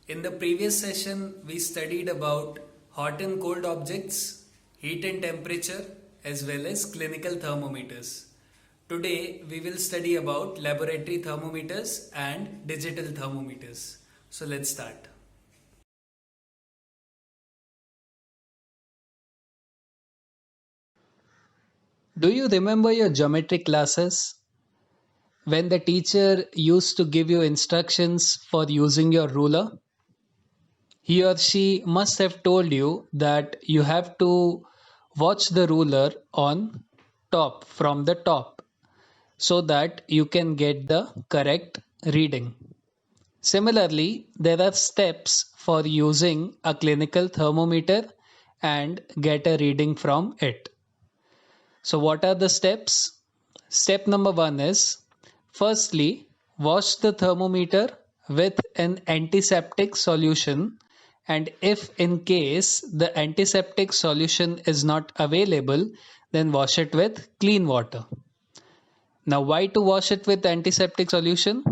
In the previous session, we studied about hot and cold objects, heat and temperature, as well as clinical thermometers. Today, we will study about laboratory thermometers and digital thermometers. So let's start. Do you remember your geometry classes? When the teacher used to give you instructions for using your ruler? He or she must have told you that you have to watch the ruler on top from the top so that you can get the correct reading. Similarly, there are steps for using a clinical thermometer and get a reading from it. So, what are the steps? Step number one is firstly, wash the thermometer with an antiseptic solution, and if in case the antiseptic solution is not available, then wash it with clean water. Now, why to wash it with antiseptic solution?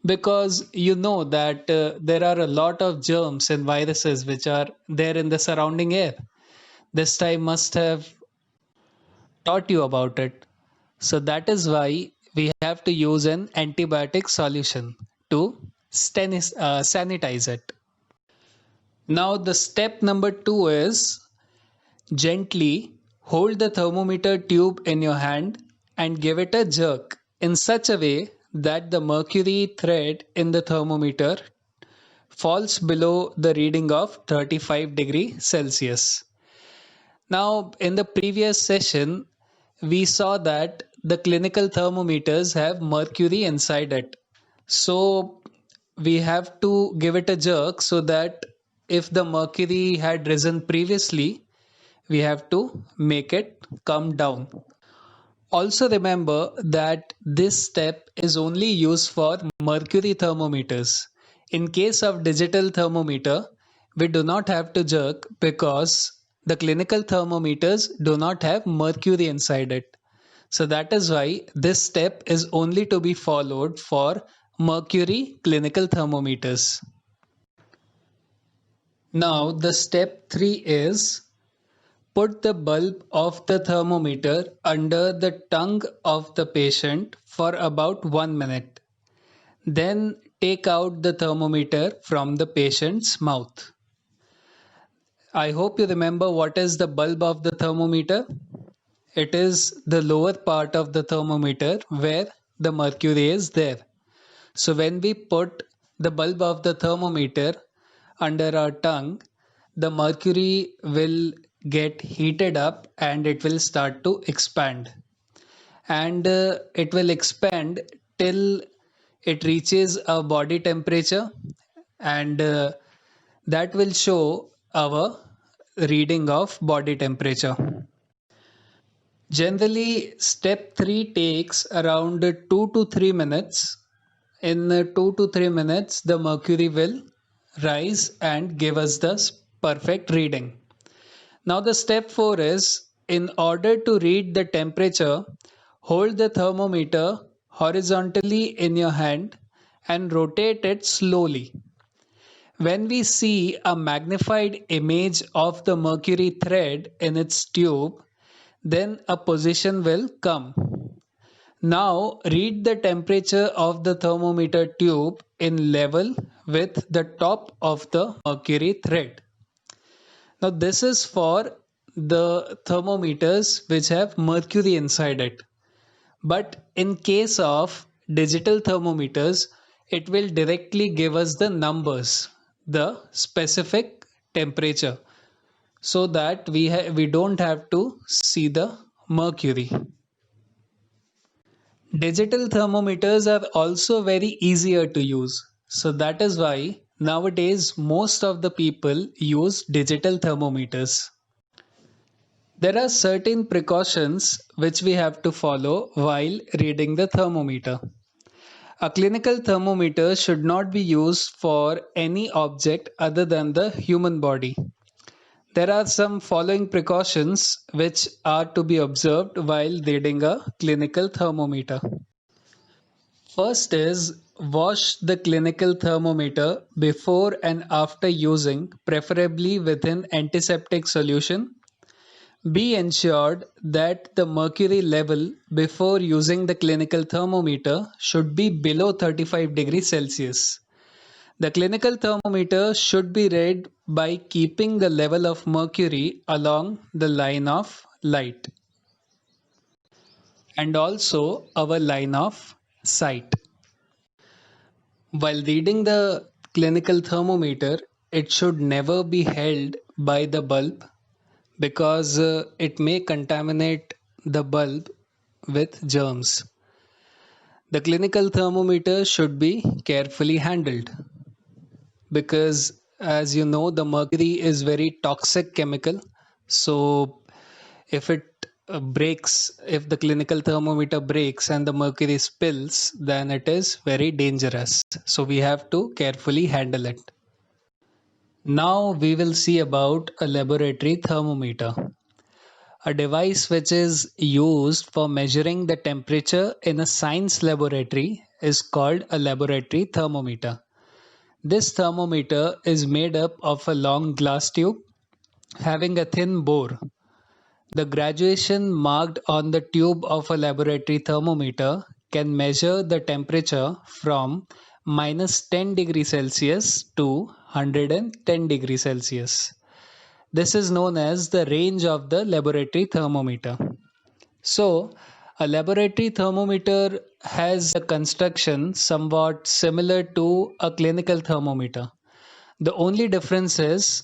Because you know that there are a lot of germs and viruses which are there in the surrounding air. This time must have taught you about it. So that is why we have to use an antibiotic solution to sanitize it. Now the step number 2 is gently hold the thermometer tube in your hand and give it a jerk in such a way that the mercury thread in the thermometer falls below the reading of 35 degrees Celsius. Now, in the previous session, we saw that the clinical thermometers have mercury inside it. So, we have to give it a jerk so that if the mercury had risen previously, we have to make it come down. Also, remember that this step is only used for mercury thermometers. In case of digital thermometer, we do not have to jerk because the clinical thermometers do not have mercury inside it. So that is why this step is only to be followed for mercury clinical thermometers. Now the step 3 is put the bulb of the thermometer under the tongue of the patient for about 1 minute. Then take out the thermometer from the patient's mouth. I hope you remember what is the bulb of the thermometer. It is the lower part of the thermometer where the mercury is there. So when we put the bulb of the thermometer under our tongue, the mercury will get heated up and it will start to expand. And it will expand till it reaches a body temperature, and that will show our reading of body temperature. Generally, step 3 takes around 2 to 3 minutes. In 2 to 3 minutes, the mercury will rise and give us the perfect reading. Now, the step 4 is in order to read the temperature, hold the thermometer horizontally in your hand and rotate it slowly. When we see a magnified image of the mercury thread in its tube, then a position will come. Now read the temperature of the thermometer tube in level with the top of the mercury thread. Now this is for the thermometers which have mercury inside it. But in case of digital thermometers, it will directly give us the numbers, the specific temperature, so that we don't have to see the mercury. Digital thermometers are also very easier to use. So that is why nowadays most of the people use digital thermometers. There are certain precautions which we have to follow while reading the thermometer. A clinical thermometer should not be used for any object other than the human body. There are some following precautions which are to be observed while reading a clinical thermometer. First is Wash the clinical thermometer before and after using, preferably with an antiseptic solution. Be ensured that the mercury level before using the clinical thermometer should be below 35 degrees Celsius. The clinical thermometer should be read by keeping the level of mercury along the line of light and also our line of sight. While reading the clinical thermometer, it should never be held by the bulb because it may contaminate the bulb with germs. The clinical thermometer should be carefully handled because, as you know, the mercury is very toxic chemical. So if it breaks, if the clinical thermometer breaks and the mercury spills, then it is very dangerous. So we have to carefully handle it. Now we will see about a laboratory thermometer, a device which is used for measuring the temperature in a science laboratory is called a laboratory thermometer. This thermometer is made up of a long glass tube having a thin bore. The graduation marked on the tube of a laboratory thermometer can measure the temperature from minus 10 degrees Celsius to 110 degrees Celsius. This is known as the range of the laboratory thermometer. So, a laboratory thermometer has a construction somewhat similar to a clinical thermometer. The only difference is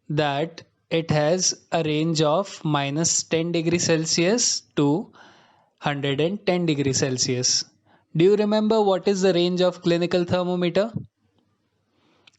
that it has a range of minus 10 degrees Celsius to 110 degrees Celsius. Do you remember what is the range of clinical thermometer?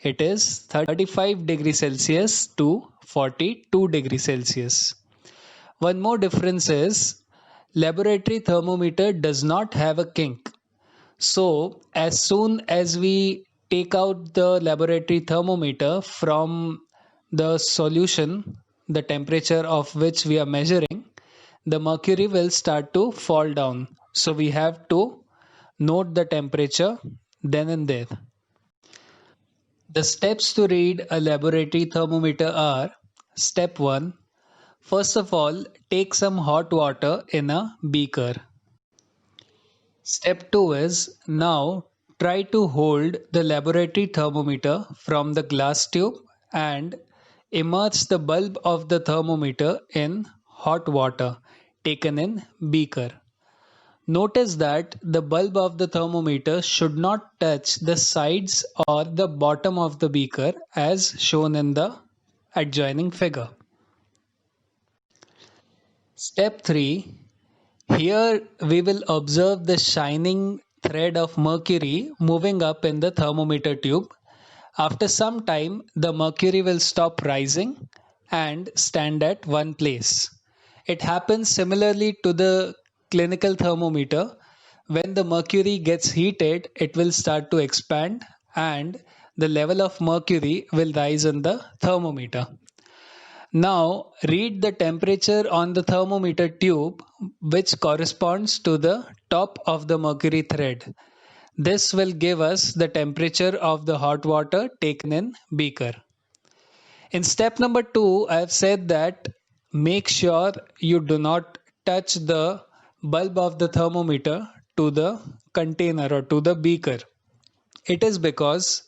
It is 35 degrees Celsius to 42 degrees Celsius. One more difference is laboratory thermometer does not have a kink. So as soon as we take out the laboratory thermometer from the solution, the temperature of which we are measuring, the mercury will start to fall down. So we have to note the temperature then and there. The steps to read a laboratory thermometer are: Step 1. First of all, take some hot water in a beaker. Step 2 is now try to hold the laboratory thermometer from the glass tube and immerse the bulb of the thermometer in hot water taken in beaker. Notice that the bulb of the thermometer should not touch the sides or the bottom of the beaker as shown in the adjoining figure. Step 3. Here we will observe the shining thread of mercury moving up in the thermometer tube. After some time, the mercury will stop rising and stand at one place. It happens similarly to the clinical thermometer. When the mercury gets heated, it will start to expand and the level of mercury will rise in the thermometer. Now read the temperature on the thermometer tube which corresponds to the top of the mercury thread. This will give us the temperature of the hot water taken in beaker. In step number 2, I have said that make sure you do not touch the bulb of the thermometer to the container or to the beaker. It is because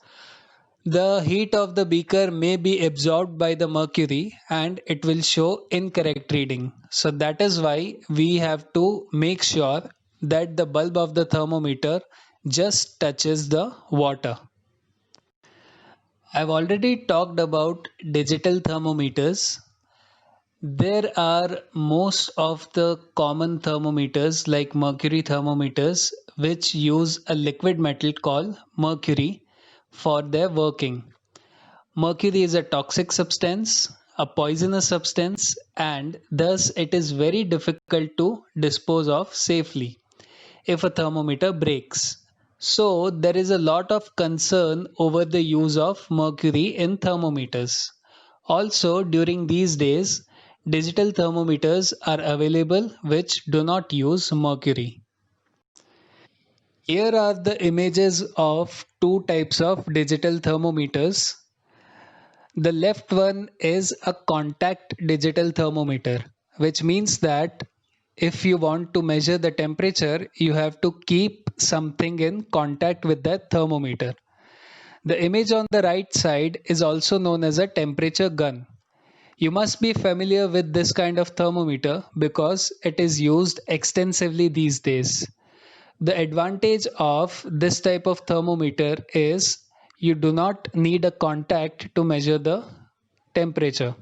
the heat of the beaker may be absorbed by the mercury and it will show incorrect reading. So that is why we have to make sure that the bulb of the thermometer just touches the water. I've already talked about digital thermometers. There are most of the common thermometers like mercury thermometers which use a liquid metal called mercury for their working. Mercury is a toxic substance, a poisonous substance, and thus it is very difficult to dispose of safely if a thermometer breaks. So there is a lot of concern over the use of mercury in thermometers. Also, during these days, digital thermometers are available which do not use mercury. Here are the images of two types of digital thermometers. The left one is a contact digital thermometer, which means that if you want to measure the temperature, you have to keep something in contact with that thermometer. The image on the right side is also known as a temperature gun. You must be familiar with this kind of thermometer because it is used extensively these days. The advantage of this type of thermometer is you do not need a contact to measure the temperature.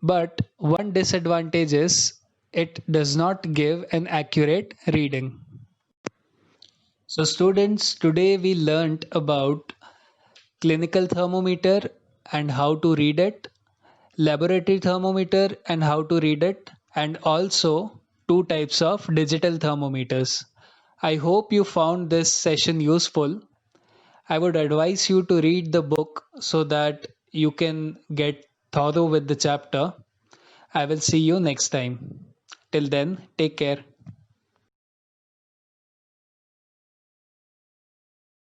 But one disadvantage is it does not give an accurate reading. So, students, today we learnt about clinical thermometer and how to read it, laboratory thermometer and how to read it, and also two types of digital thermometers. I hope you found this session useful. I would advise you to read the book so that you can get thorough with the chapter. I will see you next time. Till then, take care.